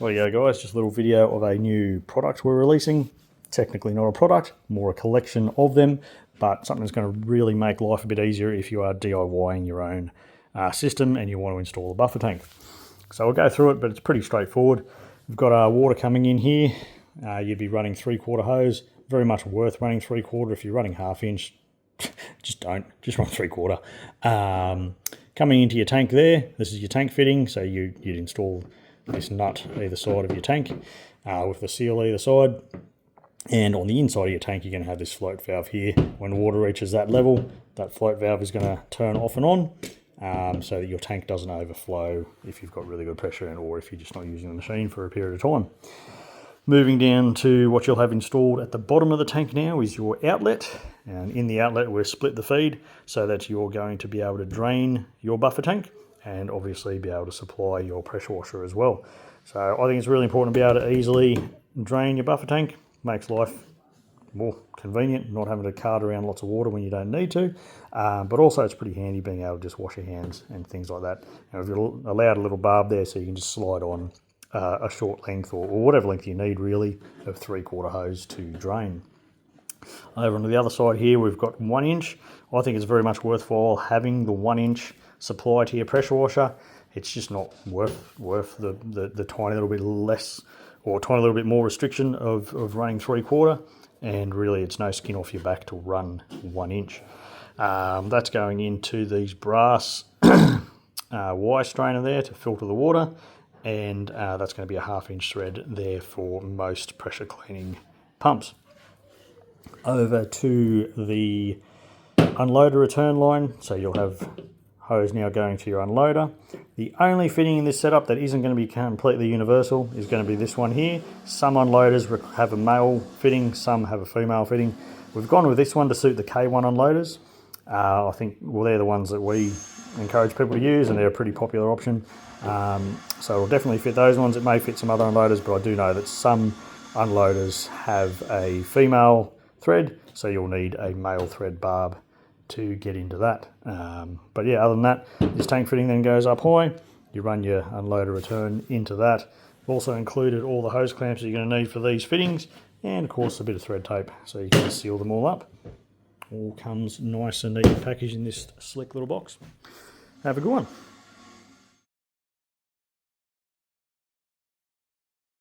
Well, yeah, guys, just a little video of a new product we're releasing. Technically not a product, more a collection of them, but something that's going to really make life a bit easier if you are DIYing your own system and you want to install a buffer tank. So we'll go through it, but it's pretty straightforward. We've got water coming in here. You'd be running 3/4 hose. Very much worth running 3/4. If you're running 1/2 inch, just don't. Just run 3/4. Coming into your tank there, this is your tank fitting. So you'd install this nut either side of your tank with the seal either side. And on the inside of your tank, you're going to have this float valve here. When water reaches that level, that float valve is going to turn off and on so that your tank doesn't overflow if you've got really good pressure in, or if you're just not using the machine for a period of time. Moving down to what you'll have installed at the bottom of the tank now is your outlet. And in the outlet, we've split the feed so that you're going to be able to drain your buffer tank and obviously be able to supply your pressure washer as well. So I think it's really important to be able to easily drain your buffer tank. Makes life more convenient, not having to cart around lots of water when you don't need to. But also it's pretty handy being able to just wash your hands and things like that. And we've allowed a little barb there so you can just slide on a short length or whatever length you need really of 3/4 hose to drain. Over on the other side here we've got 1 inch. I think it's very much worthwhile having the 1 inch supply to your pressure washer. It's just not worth the tiny little bit less or tiny little bit more restriction of running 3/4, and really it's no skin off your back to run 1 inch. That's going into these brass wire strainer there to filter the water, and that's going to be a 1/2 inch thread there for most pressure cleaning pumps. Over to the unloader return line, so you'll have hose now going to your unloader. The only fitting in this setup that isn't going to be completely universal is going to be this one here. Some unloaders have a male fitting, some have a female fitting. We've gone with this one to suit the K1 unloaders. I think, well, they're the ones that we encourage people to use, and they're a pretty popular option. So it'll definitely fit those ones. It may fit some other unloaders, but I do know that some unloaders have a female thread, so you'll need a male thread barb to get into that. But yeah, other than that, this tank fitting then goes up high. You run your unloader return into that. Also included all the hose clamps that you're going to need for these fittings, and of course a bit of thread tape so you can seal them all up. All comes nice and neat packaged in this slick little box. Have a good one.